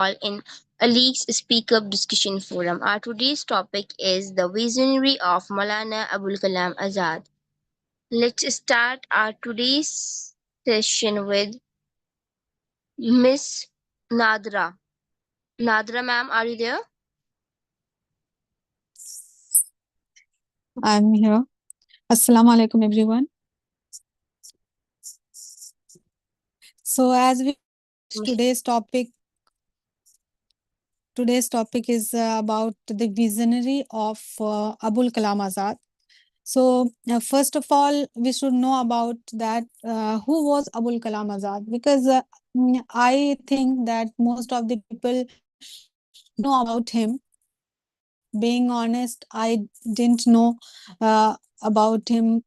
all in Aligs Speak Up Discussion Forum. Our today's topic is the visionary of Maulana Abul Kalam Azad. Let's start our today's session with Miss Nadra. Nadra ma'am, are you there? I'm here. Assalamu alaikum, everyone. So, as we know that today's topic is about the visionary of Abul Kalam Azad. So, first of all, we should know about that who was Abul Kalam Azad, because I think that most of the people know about him. Being honest, I didn't know about him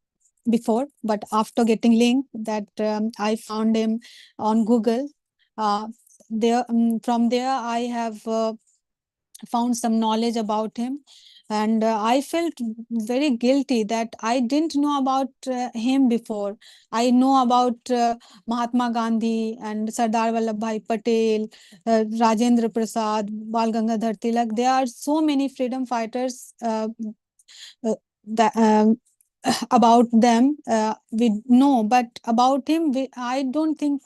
before, but after getting link that I found him on Google. uh, there From there I have found some knowledge about him, and I felt very guilty that I didn't know about him before. I know about Mahatma Gandhi and Sardar Vallabhbhai Patel, Rajendra Prasad, Bal Gangadhar Tilak. There are so many freedom fighters that about them we know, but about him I don't think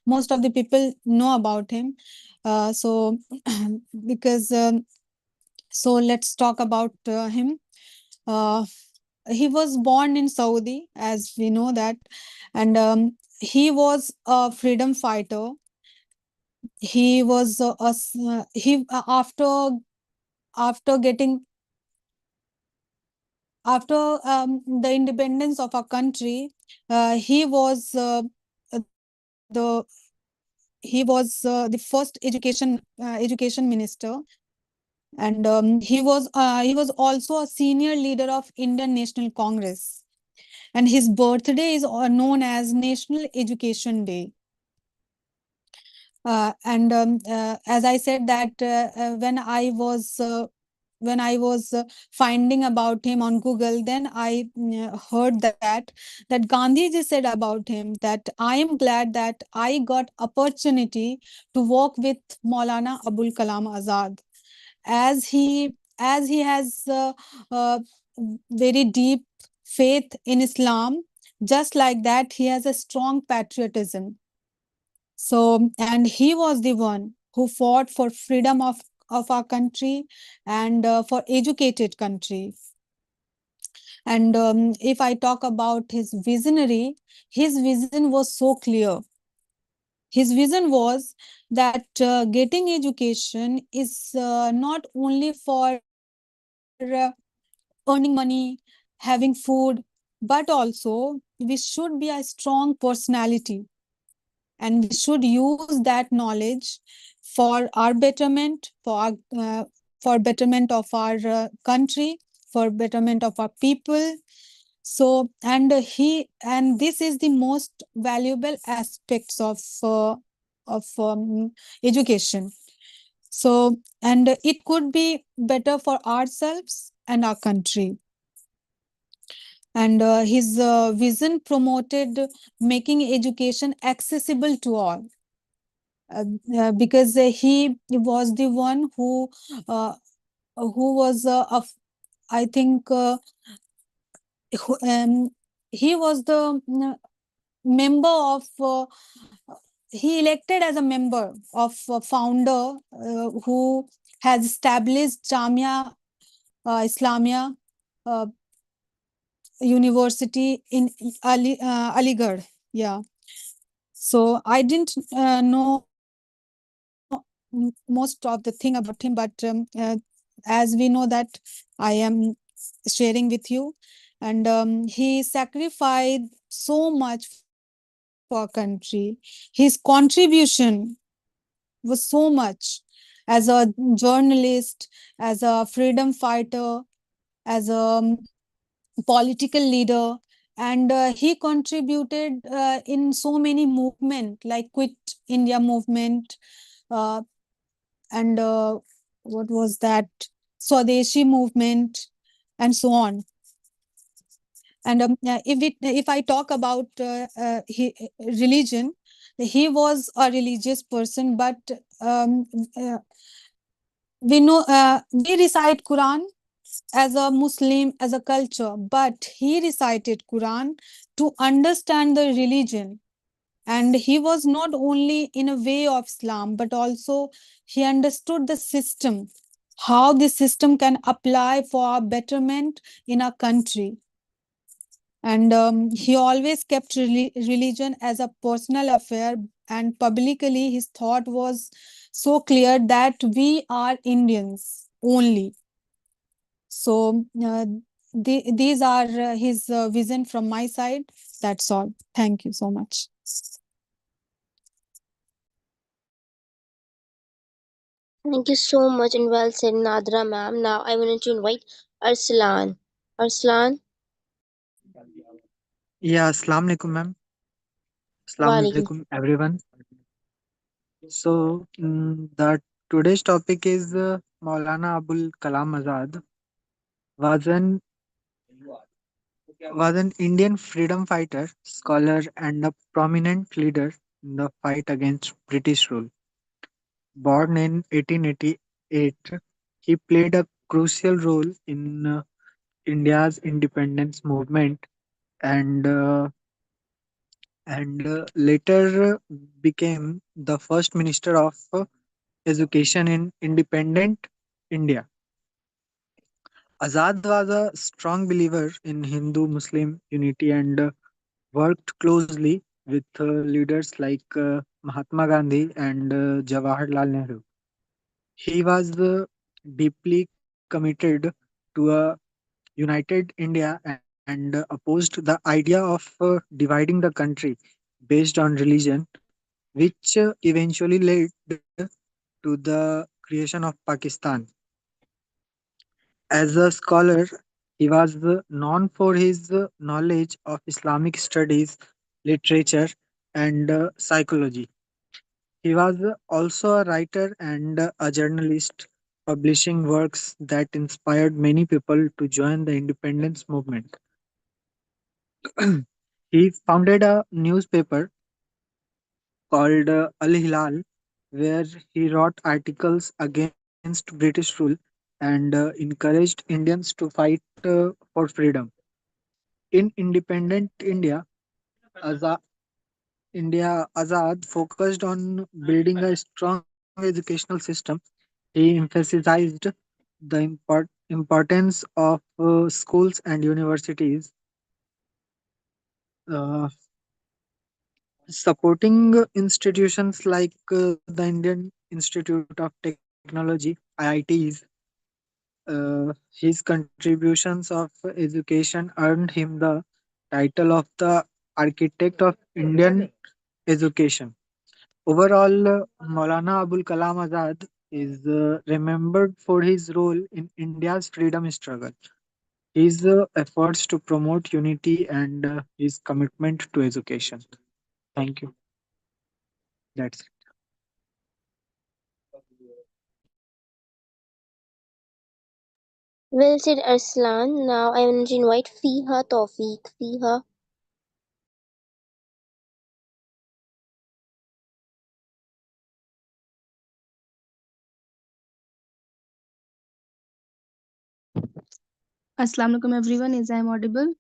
most of the people know about him. So because so let's talk about him. uh, he was born in Saudi, as we know that, and he was a freedom fighter. He was he after getting after the independence of our country, he was the the first education minister, and he was also a senior leader of Indian National Congress, and his birthday is known as National Education Day. And as I said that when I was finding about him on Google, then I heard that Gandhi ji said about him that I am glad that I got opportunity to work with Maulana Abul Kalam Azad, as he has very deep faith in Islam. Just like that, he has a strong patriotism. So, and he was the one who fought for freedom of our country, and for educated country. And if I talk about his visionary, his vision was so clear. His vision was that getting education is not only for earning money, having food, but also we should be a strong personality, and we should use that knowledge for our betterment, for betterment of our country, for betterment of our people. So, and this is the most valuable aspects of education. So, and it could be better for ourselves and our country. And his vision promoted making education accessible to all, because he was the one who was I think who, he was the member of he elected as a member of founder who has established Jamia Islamia uh, University in Aligarh. Yeah. So I didn't know most of the thing about him, but as we know that I am sharing with you, and he sacrificed so much for our country. His contribution was so much, as a journalist, as a freedom fighter, as a political leader, and he contributed in so many movement like Quit India movement, uh, and what was that, Swadeshi movement, and so on. And if I talk about religion, he was a religious person, but um, uh, we recite Quran as a Muslim, as a culture, but he recited Quran to understand the religion. And he was not only in a way of Islam, but also he understood the system, how the system can apply for our betterment in our country. And he always kept religion as a personal affair, and publicly his thought was so clear that we are Indians only. So these are his vision from my side. That's all. Thank you so much. Thank you so much and well said, Nadra ma'am. Now I want to invite Arslan. Arslan, Yeah, Assalamu alaikum, ma'am. Assalamu Walaikum. alaikum, everyone. So, the today's topic is Maulana Abul Kalam Azad was an was an Indian freedom fighter, scholar, and a prominent leader in the fight against British rule. Born in 1888, he played a crucial role in India's independence movement and later became the first minister of education in independent India. Azad was a strong believer in Hindu Muslim unity and worked closely with leaders like Mahatma Gandhi and Jawaharlal Nehru. He was deeply committed to a united India and opposed the idea of dividing the country based on religion, which eventually led to the creation of Pakistan. As a scholar, he was known for his knowledge of Islamic studies, literature, and psychology. He was also a writer and a journalist, publishing works that inspired many people to join the independence movement. He founded a newspaper called Al Hilal, where he wrote articles against British rule and encouraged Indians to fight for freedom. In independent Aza- Azad focused on building a strong educational system. He emphasized the importance of schools and universities, uh, supporting institutions like the Indian Institute of Technology (IITs). His contributions of education earned him the title of the Architect of Indian Education. Overall, Maulana Abul Kalam Azad is remembered for his role in India's freedom struggle, his efforts to promote unity, and his commitment to education. Thank you. That's it. Well said, Arslan. Now I want to invite Fiha Tawfiq. Fiha, Assalamu alaikum everyone. Is I am audible?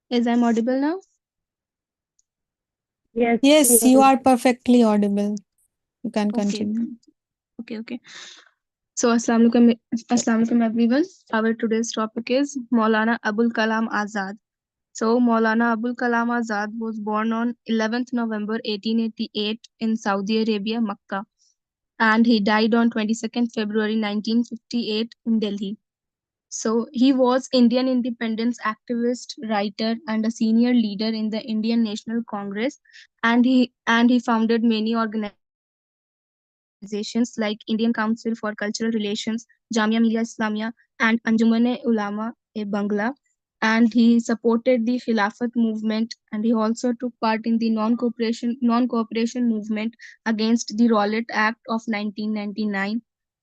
Is I am audible now? Yes, Yes, you yes. are perfectly audible. You can Okay. continue. Okay. So Assalamu alaikum everyone. Our today's topic is Maulana Abul Kalam Azad. So Maulana Abul Kalam Azad was born on 11th November 1888 in Saudi Arabia, Makkah, and he died on 22nd February 1958 in Delhi. So he was Indian independence activist, writer, and a senior leader in the Indian National Congress, and he founded many organizations like Indian Council for Cultural Relations, Jamia Millia Islamia, and Anjumane Ulama e Bangla. And he supported the Khilafat movement, and he also took part in the non-cooperation movement against the Rowlatt Act of 1999,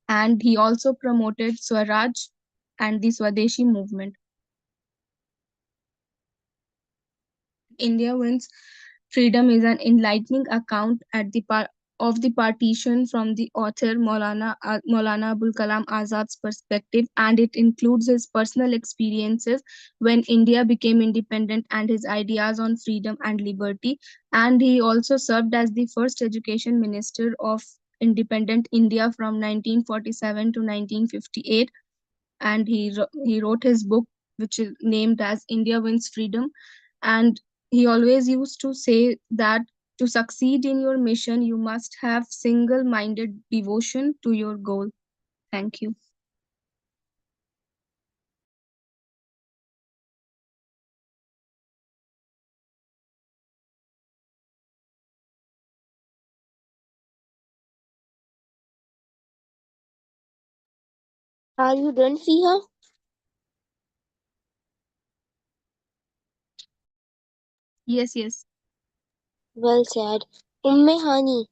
and he also promoted Swaraj and the Swadeshi movement. India Wins Freedom is an enlightening account of the partition from the author Maulana Abul Kalam Azad's perspective, and it includes his personal experiences when India became independent and his ideas on freedom and liberty. And he also served as the first education minister of independent India from 1947 to 1958, and he wrote his book, which is named as India Wins Freedom. And he always used to say that to succeed in your mission, you must have single minded devotion to your goal. Thank you. Are you done, Fiha? Yes, yes. Well said. Umme Hani.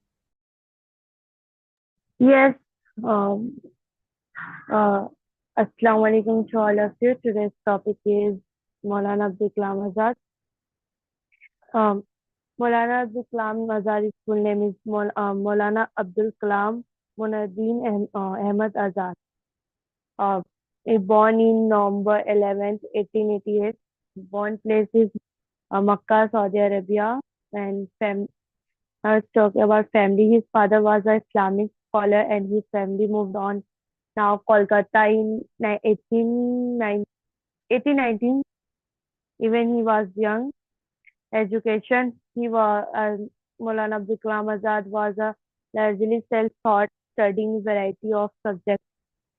Yes, um, uh, Assalamu alaikum to all of you. Today's topic is Maulana Abdul Kalam Azad. Um, Maulana Abdul Kalam Azad's full name is Maulana Abdul Kalam Munaddin Ahmad Azad. Uh, he born in November 11th, 1888. Born place is Makkah, Saudi Arabia. And I was talking about family. His father was an Islamic scholar, and his family moved on now Kolkata in 1819. Even he was young. Education, he was Maulana Abdul Kalam Azad was a largely self-taught, studying variety of subjects,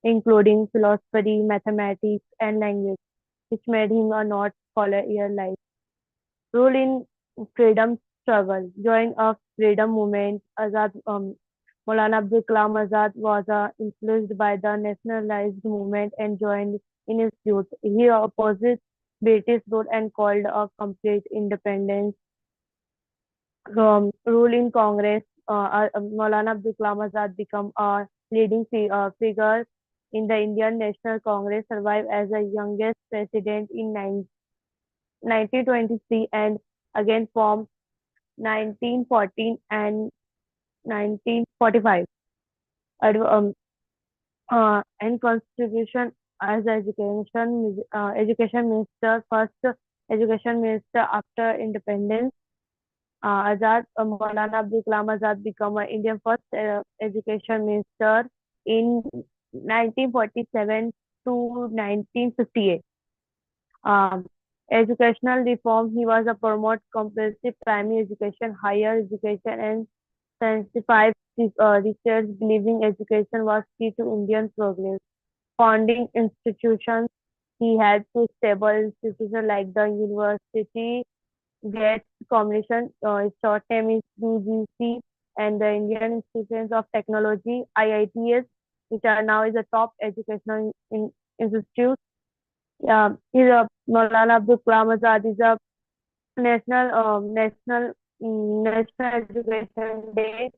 including philosophy, mathematics, and language, which made him a not scholar year life. Role in freedom struggle, joined a freedom movement. Maulana Abdul Kalam Azad was influenced by the nationalized movement and joined in his youth. He opposed British rule and called a complete independence from rule in Congress. Maulana Abdul Kalam Azad became a leading figure in the Indian National Congress, survived as the youngest president in 1923 and again from 1914 and 1945. Adv- um, and contribution as education minister, first education minister after independence. Maulana Abdul Kalam Azad became Indian first education minister in 1947 to 1958. Um, Educational reform, he was a promote compulsory primary education, higher education, and scientific research, believing education was key to Indian progress. Founding institutions, he had two stable institutions like the University Gates Commission, short name is UGC, and the Indian Institutions of Technology (IITs), which are now is a top educational institute. He's a Maulana Abdul Kalam Azad is a National Education Day.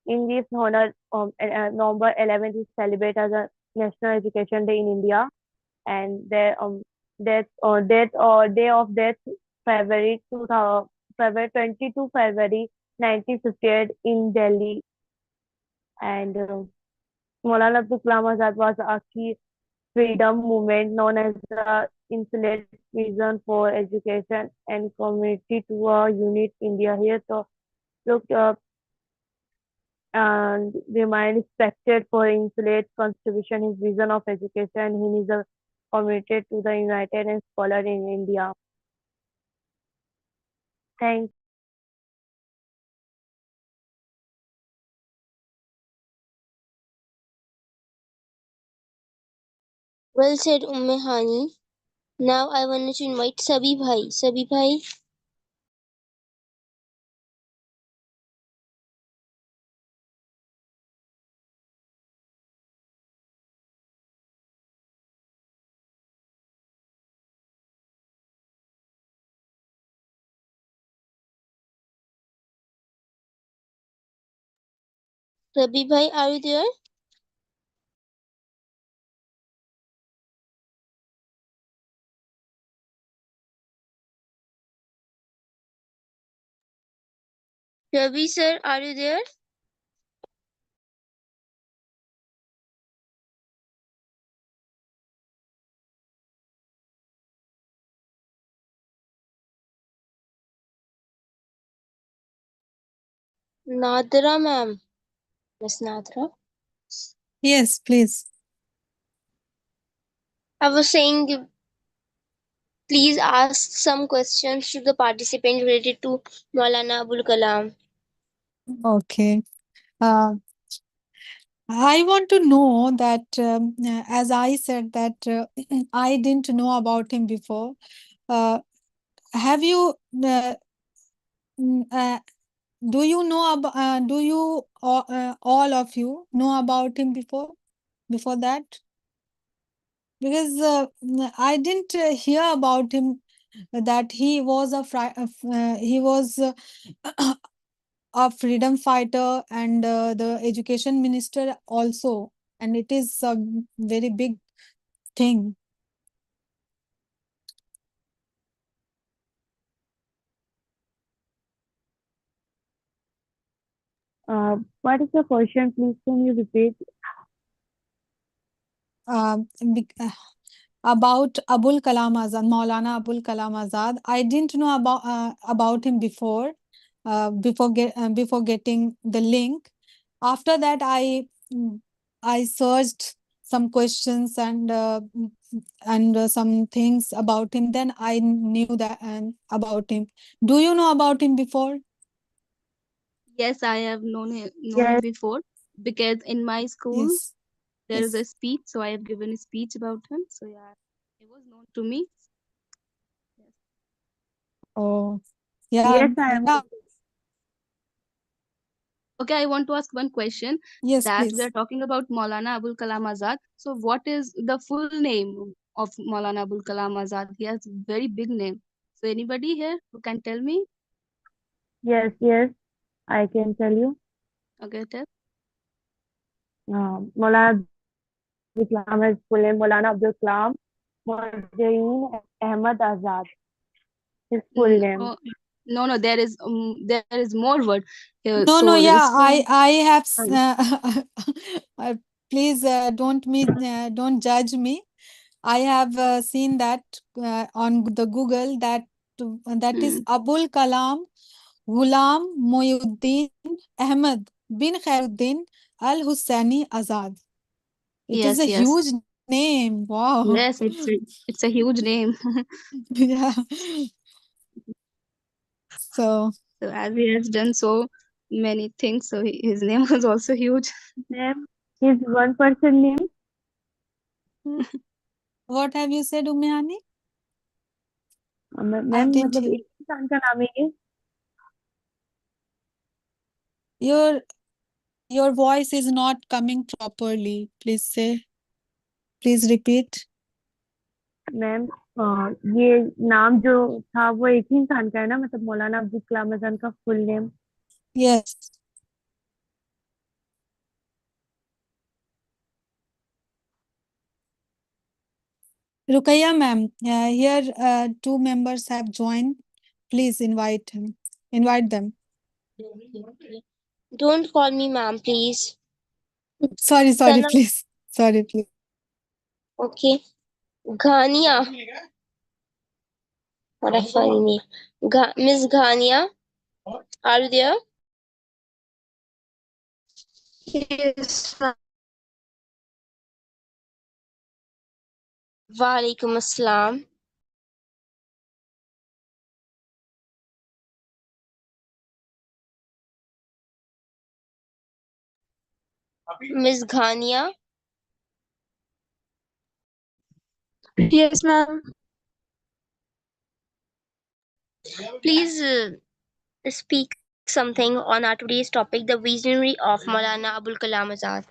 In this honor, November 11th is celebrated as a National Education Day in India, and their day of death February 2000, February 22 February 1958 in Delhi. And Maulana Abdul Kalam Azad was a key freedom movement known as the Insulet Vision for Education and Community to unite India here. So look and remain respected for Insulet's contribution, his vision of education. He is a committed to the United and scholar in India. Thank Well said, Umme Hani. Now I want to invite Sabi Bhai. Sabi Bhai. Sabi Bhai, are you there? Ravi sir, are you there? Nadra ma'am. Miss Nadra. Yes, please. I was saying, please ask some questions to the participant related to Maulana Abul Kalam. Okay. Uh, I want to know that, as I said that I didn't know about him before. Uh, have you, mm, uh, do you know about, do you, all of you know about him before that? Because I didn't hear about him that he was he was a freedom fighter and the education minister also, and it is a very big thing. What is the question, please? Can you repeat? Um, bec- uh, about Abul Kalam Azad, Maulana Abul Kalam Azad. I didn't know about him before getting the link. After that, I searched some questions and some things about him. Then I knew that about him. Do you know about him before? Yes, I have known him Yes, before because in my school Yes. there is a Yes. speech, so I have given a speech about him. So yeah, he was known to me. Yes. Oh, yeah, yes, I am yeah. also. Okay, I want to ask one question Yes, that we are please. talking about Maulana Abul Kalam Azad. So what is the full name of Maulana Abul Kalam Azad? He has a very big name. So anybody here who can tell me? Yes, yes, I can tell you. Okay, tell. Maulana Abdul Kalam is full name Maulana Abdul Kalam Mojaeen Ahmad Azad. His full name. No, no, there is more word here. No, no, So yeah, his full I have um, please don't judge me. I have seen that on the Google that is hmm, Abul Kalam Ghulam Moyuddin Ahmad bin Khairuddin Al Hussaini Azad. It is a yes, yes, huge name. Wow. yes. It's a huge name. Yeah. So, So as he has done so many things, so his name was also huge. Name. His one person name. what have you said, Umyani? I ma'am didn't मतलब hear. एक इंसान का नाम है ये. Your your voice is not coming properly. Please repeat. Ma'am ये नाम जो था वो एक ही इंसान का है ना, मतलब मौलाना अब्दुल कलाम आजाद का full name. Yes. Rukaiya ma'am, here two members have joined. Please invite them. Don't call me ma'am, please. Sorry, Sana, please. Sorry, please. okay. Ghania. What a funny name. Miss Ghania, are you there? Yes, Walaikum Assalam. Miss Ghania, yes, ma'am. please speak something on our today's topic, the visionary of Maulana Abul Kalam Azad.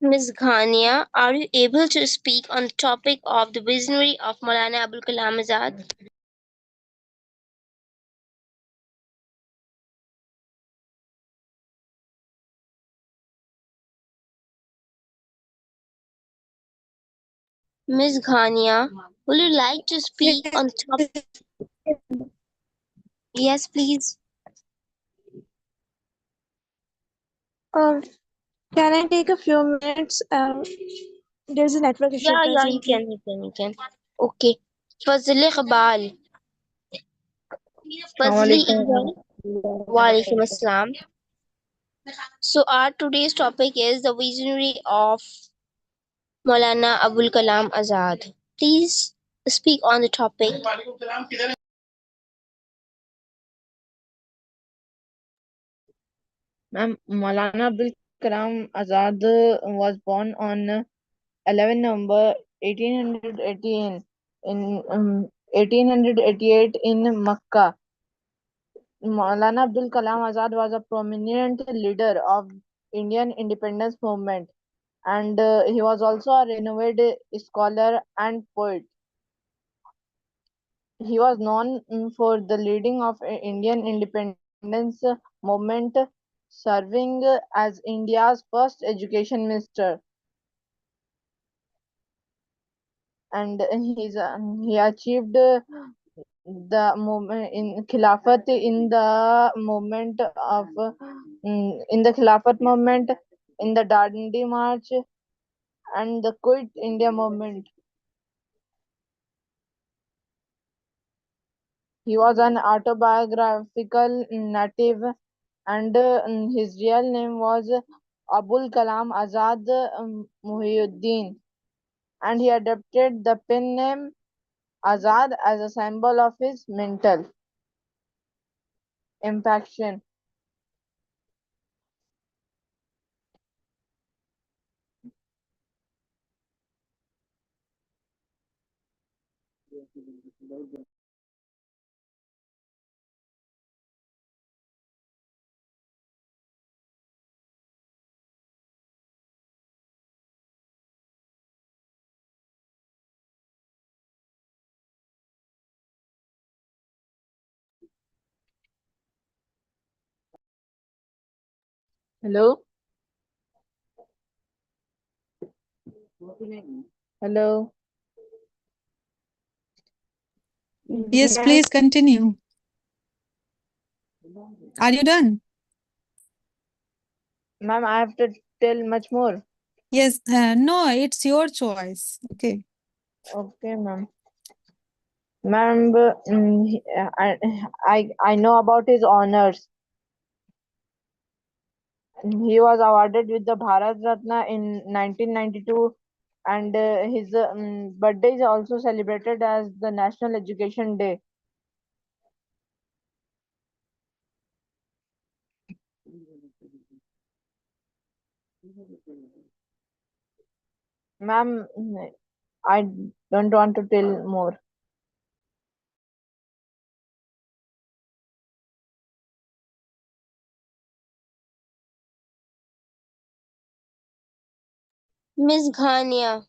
Ms. Ghania, are you able to speak on the topic of the visionary of Maulana Abul Kalam Azad? Ms. Ghania, would you like to speak on the topic? Yes, please. Um, can I take a few minutes? There's a network issue Yeah, yeah, you presently. can, you can, you can. Okay. Fazli Iqbal. Fazli Iqbal. Walaikum Assalam. So our today's topic is the visionary of Maulana Abul Kalam Azad. Please speak on the topic. Ma'am, Maulana Abdul Kalam Azad was born on 11 November 1818 in 1888 in Makkah. Maulana Abdul Kalam Azad was a prominent leader of Indian independence movement, and he was also a renowned scholar and poet. He was known for the leading of Indian independence movement, serving as India's first education minister, and he achieved the movement in Khilafat in the movement of in the Khilafat movement, in the Dandi March, and the Quit India movement. He was an autobiographical native, and his real name was Abul Kalam Azad Muhyiddin, and he adopted the pen name Azad as a symbol of his mental impaction. Hello, hello, Yes, please continue. Are you done? ma'am. I have to tell much more. Yes, no, it's your choice. Okay. Okay, ma'am. Ma'am, I know about his honors. He was awarded with the Bharat Ratna in 1992, and his birthday is also celebrated as the National Education Day. Ma'am, I don't want to tell more. Ms. Ghania.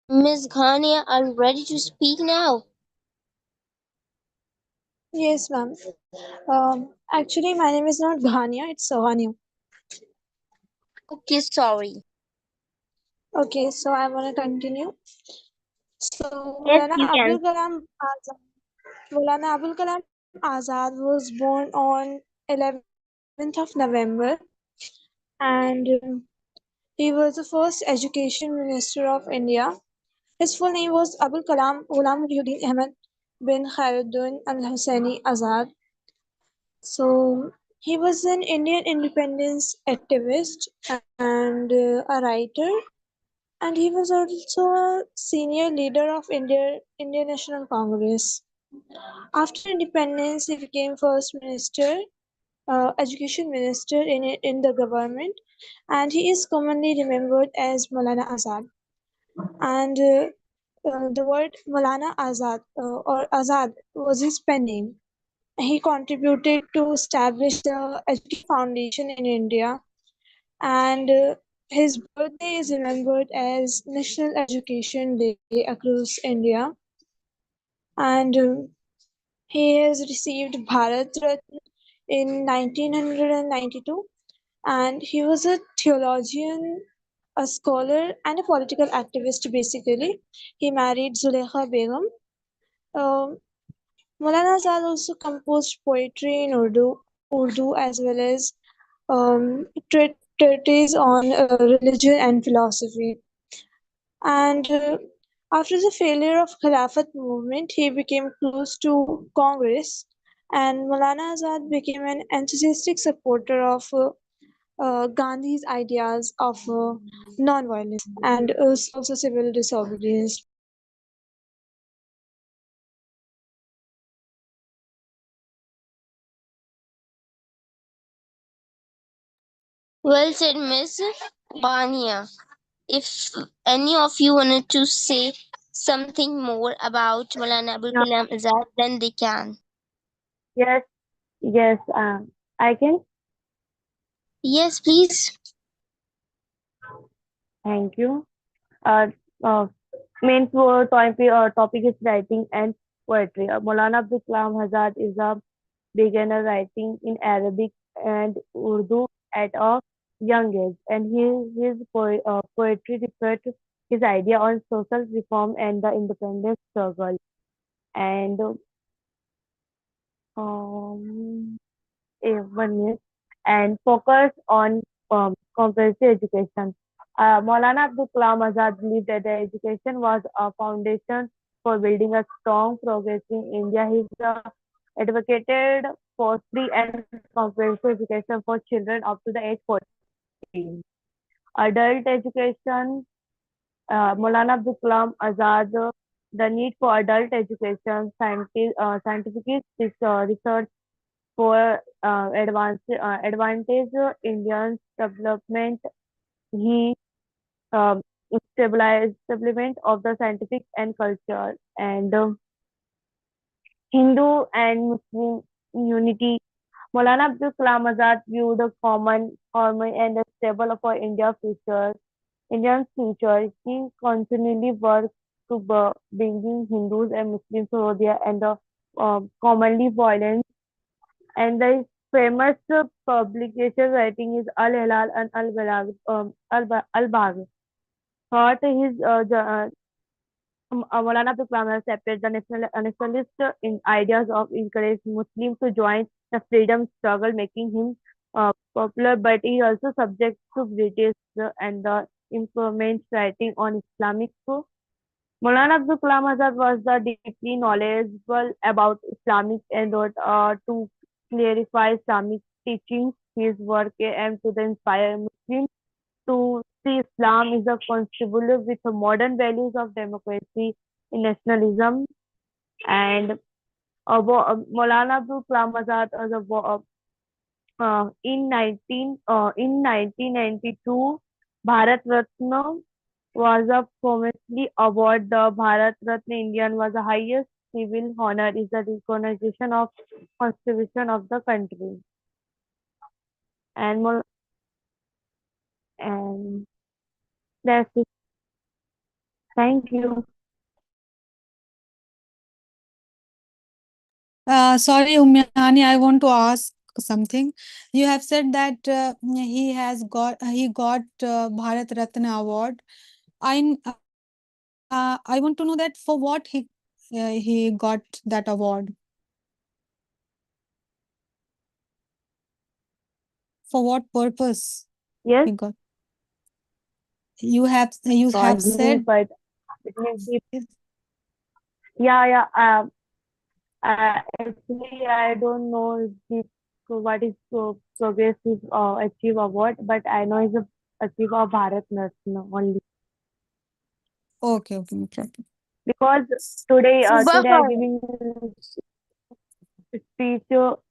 Ms. Ghania, are you ready to speak now? Yes, ma'am. Actually, my name is not Ghania, it's Sohania. Okay, sorry. Okay, so I want to continue. So, Yes, you can. Maulana Abul Kalam Azad was born on 11th of November, and he was the first education minister of India. His full name was Abul Kalam Ghulam Muhyiddin Ahmed bin Khairuddin Al Hussaini Azad. So he was an Indian independence activist and a writer, and he was also a senior leader of Indian National Congress. After independence, he became first minister, education minister in the government, and he is commonly remembered as Maulana Azad. And the word Maulana Azad or Azad was his pen name. He contributed to establish the Education Foundation in India, and his birthday is remembered as National Education Day across India. And he has received Bharat Ratna in 1992, and he was a theologian, a scholar, and a political activist basically. He married Zulekha Begum. Um, Maulana Azad also composed poetry in Urdu as well as treatises on religion and philosophy. And after the failure of Khilafat movement, he became close to Congress, and Maulana Azad became an enthusiastic supporter of Gandhi's ideas of non-violence and also civil disobedience. Well said, Miss Bania. If any of you wanted to say something more about Maulana Abul Yeah. Kalam Azad, then they can. Yes, yes, I can. Yes, please. Thank you. Uh, uh, topic is writing and poetry. Maulana Abdul Kalam Azad is a beginner writing in Arabic and Urdu at a young age, and his poetry refers to his idea on social reform and the independence struggle. And um, 1 minute, and focus on comprehensive education. Maulana Abdul Kalam Azad believed that the education was a foundation for building a strong, progressive India. He advocated for free and comprehensive education for children up to the age 14. Adult education, Maulana Abdul Kalam Azad, the need for adult education, scientific research for advantage Indians development. He um, establishment of the scientific and culture, and Hindu and Muslim unity. Maulana Abdul Kalam Azad viewed the common and stable for India's future. He continually worked to bringing Hindus and Muslims to India and the commonly violent, and the famous publication writing is Al Hilal and Al Balag, Al Bagh. Thought his Maulana Abdul Kalam has separate the nationalist in ideas of encourage Muslims to join the freedom struggle, making him popular. But he also subject to British and the improvement writing on Islamic. Maulana Abdul Kalam Azad was the deeply knowledgeable about Islamic and wrote to clarify Islamic teachings. His work aimed to inspire Muslims to see Islam is a compatible with the modern values of democracy, nationalism, and Maulana Abdul Kalam Azad was in 1992, Bharat Ratna was a formally award. The Bharat Ratna Indian was the highest civil honor is the recognition of constitution of the country. And and that's it. Thank you. Sorry, Umyani, I want to ask something. You have said that he got Bharat Ratna award. I want to know that for what he got that award. For what purpose Yes, he got? You have he said. but yeah, yeah. Actually, I don't know what is progressive achieve award, but I know it's a achieve a Bharat Ratna only Okay, okay, no problem. because today I Subhan. giving speech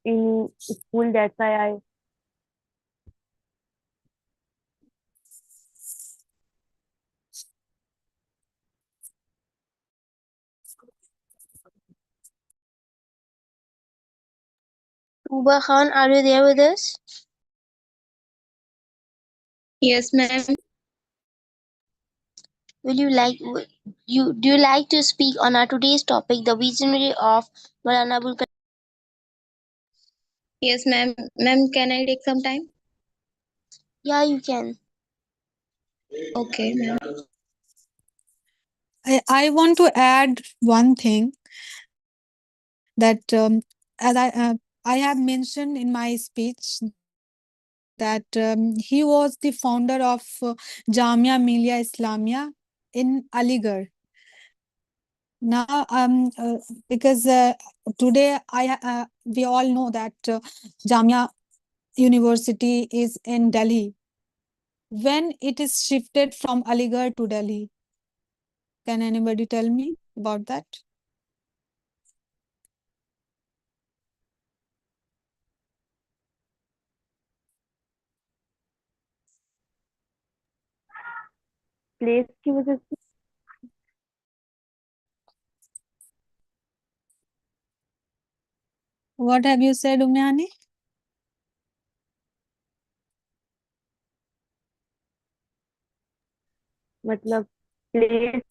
in school. That's why I Uba Khan, are you there with us? Yes, ma'am. Will you like you do you like to speak on our today's topic, the visionary of Maulana Abul Kalam? Yes, ma'am. Ma'am, can I take some time? Yeah, you can. Okay, ma'am. I want to add one thing that as I have mentioned in my speech that he was the founder of Jamia Millia Islamia in Aligarh. Now, because today we all know that Jamia University is in Delhi. When it is shifted from Aligarh to Delhi, can anybody tell me about that? Place की वजह से What have you said, Umyani? मतलब place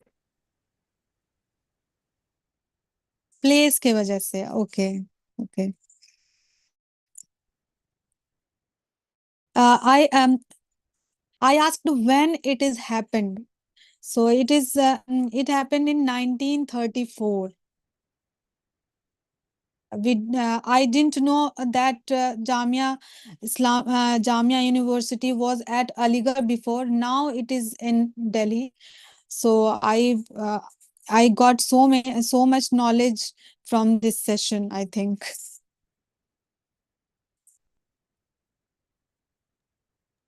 Place के वजह से. Okay, okay. I asked when it is happened. So it happened in 1934. I didn't know that Jamia University was at Aligarh before. Now it is in Delhi. So I got so much knowledge from this session, I think.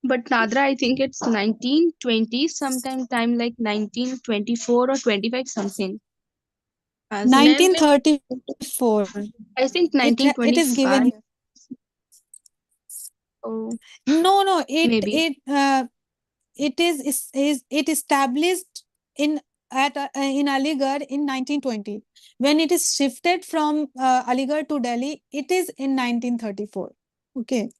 But Nadra, I think it's 1920, sometime time like 1924 or 25 something. As ma'am, 1934. I think It is given 1925. here. Oh, No, maybe. it it established in in Aligarh in 1920. When it is shifted from Aligarh to Delhi, it is in 1934. Okay.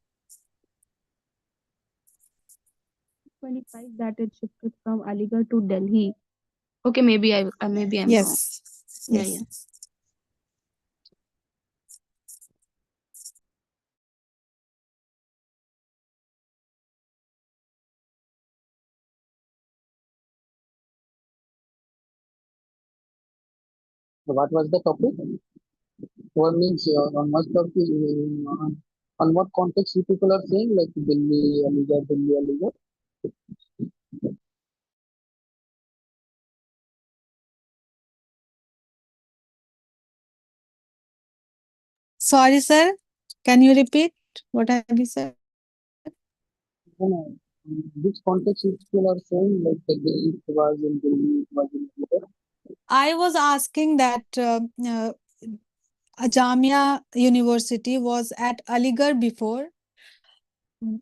25 that it shifted from Aligarh to Delhi. Okay, maybe I'm wrong. Yes. Yeah, Yes. yeah. What was the topic? What means on what topic, on what context you people are saying like Delhi, Aligarh, Delhi, Aligarh? Sorry, sir. Can you repeat? What have you said? No, no. Which context you people are saying like it was in Delhi, it was in Aligarh? I was asking that Jamia University was at Aligarh before.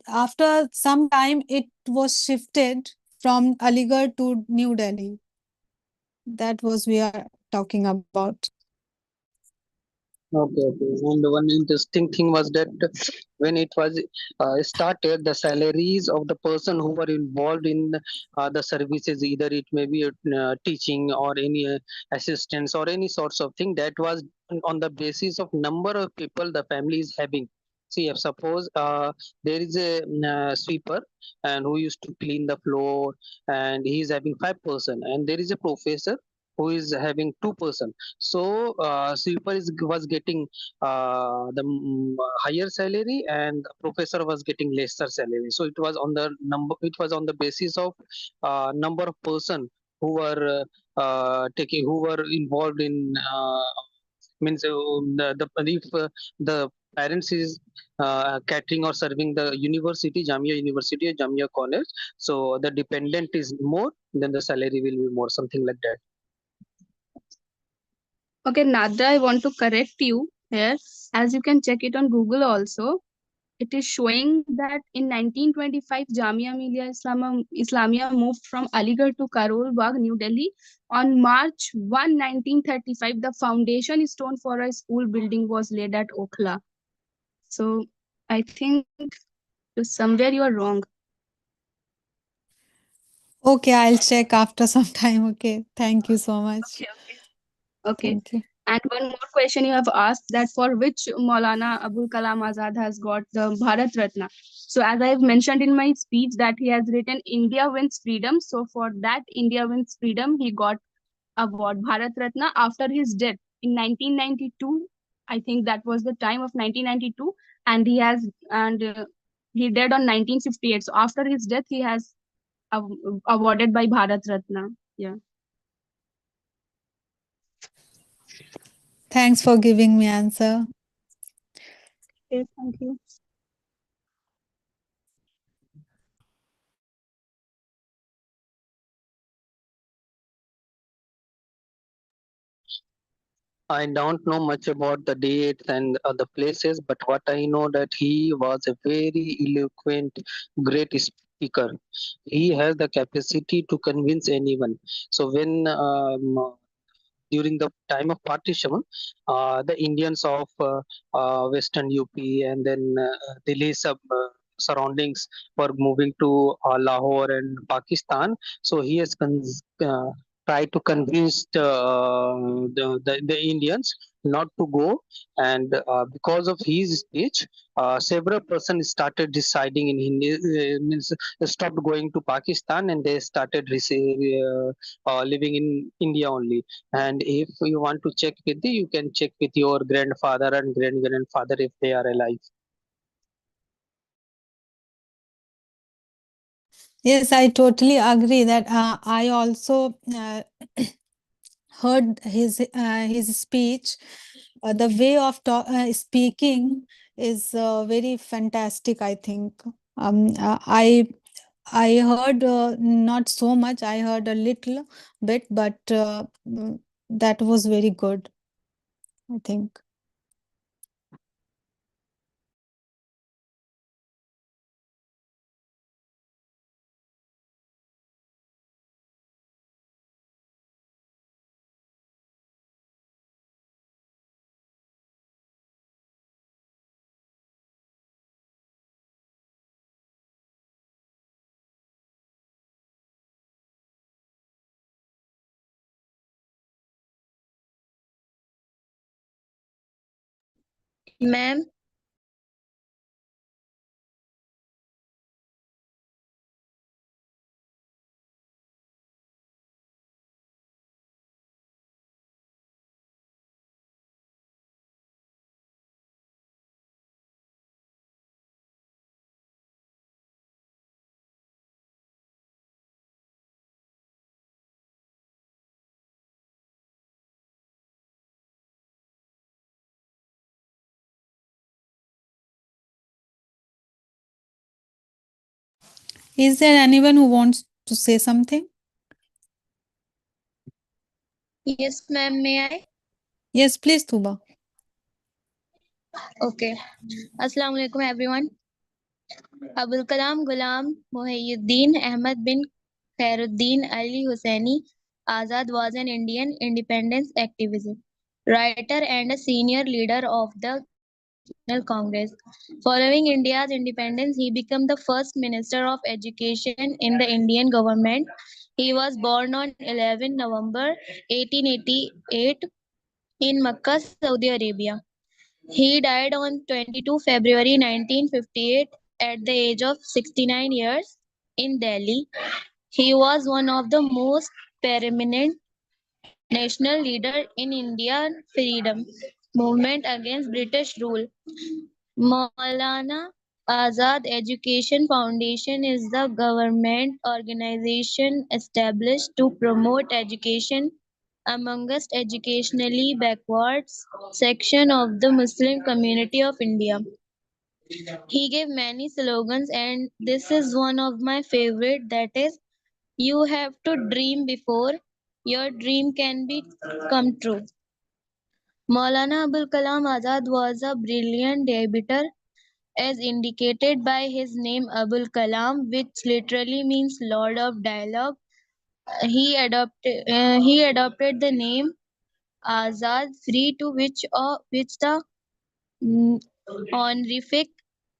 After some time, it was shifted from Aligarh to New Delhi. That was we are talking about. Okay, okay. And one interesting thing was that when it was started, the salaries of the person who were involved in the services, either it may be teaching or any assistance or any sorts of thing, that was on the basis of number of people the family is having. See, if suppose there is a sweeper and who used to clean the floor, and he is having 5 person, and there is a professor who is having 2 person. So sweeper was getting the higher salary, and the professor was getting lesser salary. So it was on the number. It was on the basis of number of person who were taking, who were involved in. Means the if the parents is catering or serving the university, Jamia University or Jamia College, so the dependent is more, then the salary will be more, something like that. Okay, Nadra, I want to correct you here. As you can check it on Google also, it is showing that in 1925, Jamia Millia Islamia moved from Aligarh to Karol Bagh, New Delhi. On March 1, 1935, the foundation stone for a school building was laid at Okhla. So I think somewhere you are wrong. Okay, I'll check after some time. Okay, thank you so much. Okay, okay. Thank you. And one more question you have asked, that for which Maulana Abul Kalam Azad has got the Bharat Ratna. So as I have mentioned in my speech that he has written India wins freedom. So for that India wins freedom, he got award Bharat Ratna after his death in 1992. I think that was the time of 1992, and he died on 1958. So after his death, he has awarded by Bharat Ratna. Yeah. Thanks for giving me answer. Okay, thank you. I don't know much about the dates and other places, but what I know that he was a very eloquent, great speaker. He has the capacity to convince anyone. So when during the time of partition, the Indians of Western UP and then Delhi surroundings were moving to Lahore and Pakistan. So he has tried to convince the Indians not to go, and because of his speech, several persons started deciding in Hindi, means stopped going to Pakistan and they started living in India only. And if you want to check with you can check with your grandfather and grand grandfather if they are alive. Yes, I totally agree that I also heard his speech. The way of speaking is very fantastic, I think. I heard not so much. I heard a little bit, but that was very good, I think. Ma'am, Is there anyone who wants to say something? yes, ma'am, may I? Yes, please, Tuba. Okay. Assalamu alaikum, everyone. Abul Kalam Ghulam Muhyiddin Ahmad bin Khairuddin Ali Hussaini Azad was an Indian independence activist, writer, and a senior leader of the National Congress. Following India's independence, he became the first Minister of Education in the Indian government. He was born on 11 November 1888 in Makkah, Saudi Arabia. He died on 22 February 1958 at the age of 69 years in Delhi. He was one of the most preeminent national leaders in Indian freedom movement against British rule. Maulana Azad Education Foundation is the government organization established to promote education amongst educationally backward section of the Muslim community of India. He gave many slogans and this is one of my favorite, that is, you have to dream before your dream can be come true. Maulana Abul Kalam Azad was a brilliant debater as indicated by his name Abul Kalam, which literally means Lord of Dialogue. He adopted the name Azad, free, to which the Honorific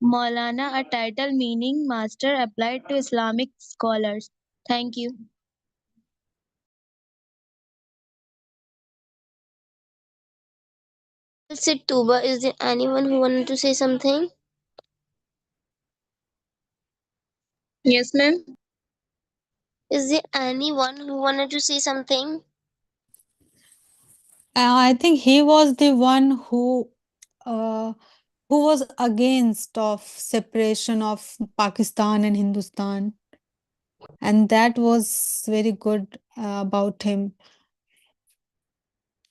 Maulana, a title meaning master applied to Islamic scholars. Thank you. Well said, Tuba. Is there anyone who wanted to say something? Yes, ma'am. Is there anyone who wanted to say something? I think he was the one uh, who was against of separation of Pakistan and Hindustan, and that was very good about him.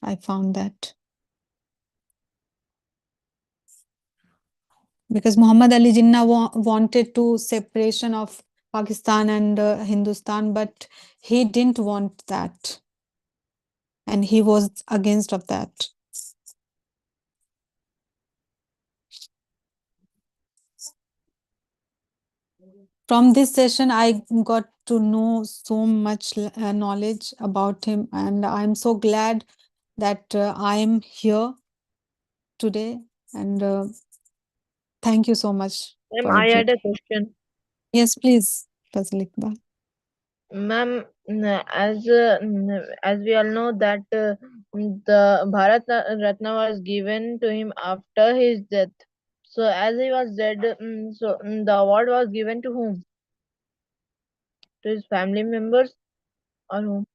I found that because Muhammad Ali Jinnah wanted to separation of Pakistan and Hindustan, but he didn't want that, and he was against of that. From this session, I got to know so much knowledge about him, and I'm so glad that I am here today. And thank you so much Ma'am, for I had a everything. question. Yes, please, Fazil Iqbal. Ma'am, as we all know that the Bharat Ratna was given to him after his death. So as he was dead, the award was given to whom? To his family members or whom?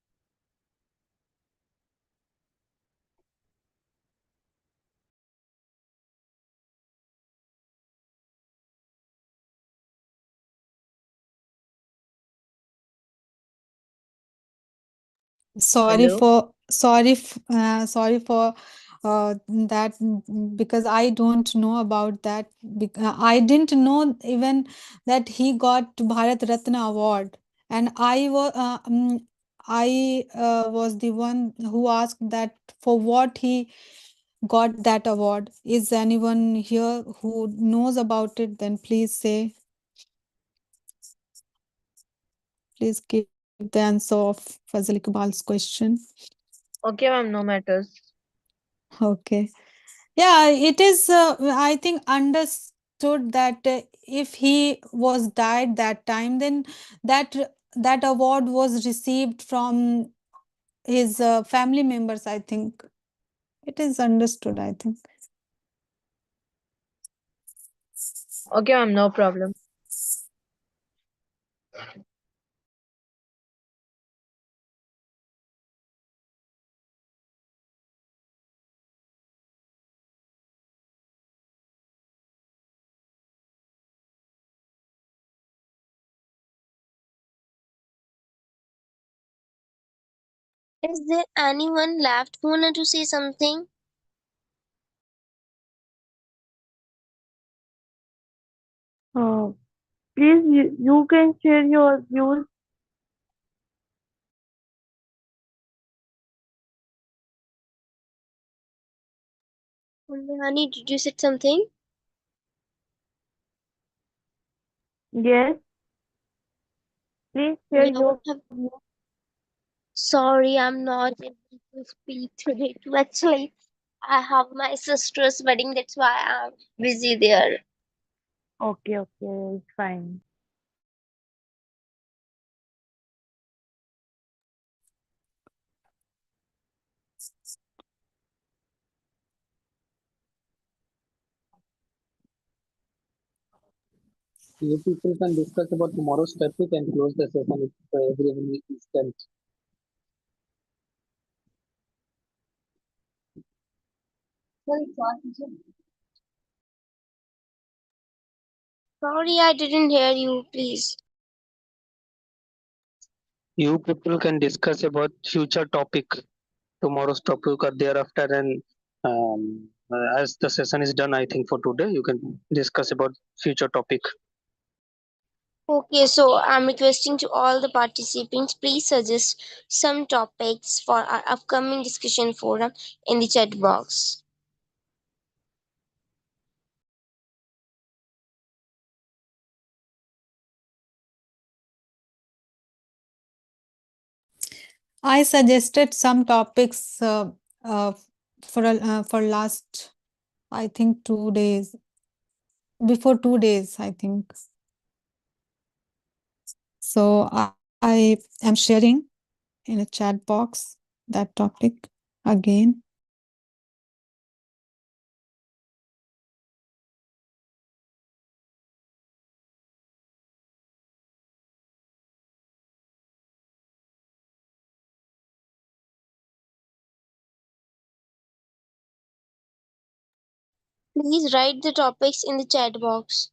Sorry Hello. for that because I don't know about that. I didn't know even that he got Bharat Ratna award, and I was the one who asked that for what he got that award. Is anyone here who knows about it? Then please say, please give the answer of Fazil Iqbal's question. Okay, ma'am, no matters. Okay. Yeah, it is, I think, understood that if he was died that time, then that that award was received from his family members, I think. It is understood, I think. Okay, ma'am, no problem. Is there anyone left who wanted to say something? Uh, please, you can share your views. Honey, did you say something? Yes, please share Yeah, what your have... views. Sorry, I'm not able to speak today too. Actually, I have my sister's wedding, that's why I'm busy there. Okay, okay, it's fine. You people can discuss about tomorrow's topic and close the session if everyone is done. Sorry, I didn't hear you, please. You people can discuss about future topic, tomorrow's topic or thereafter, and as the session is done, I think for today you can discuss about future topic. Okay, so I'm requesting to all the participants, please suggest some topics for our upcoming discussion forum in the chat box. I suggested some topics uh, for last, I think, 2 days. before 2 days, I think. So I am sharing in a chat box that topic again. Please write the topics in the chat box.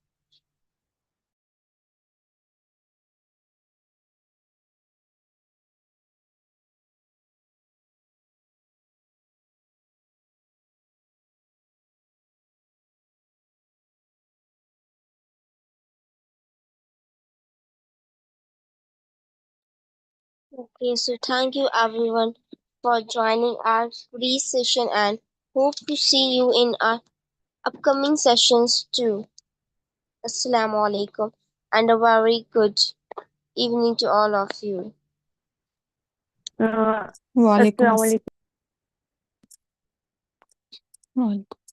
Okay, so thank you everyone for joining our free session and hope to see you in our upcoming sessions too. Assalamu alaikum and a very good evening to all of you. Uh, Walaikum Assalamu assalam. alaikum. Walaikum.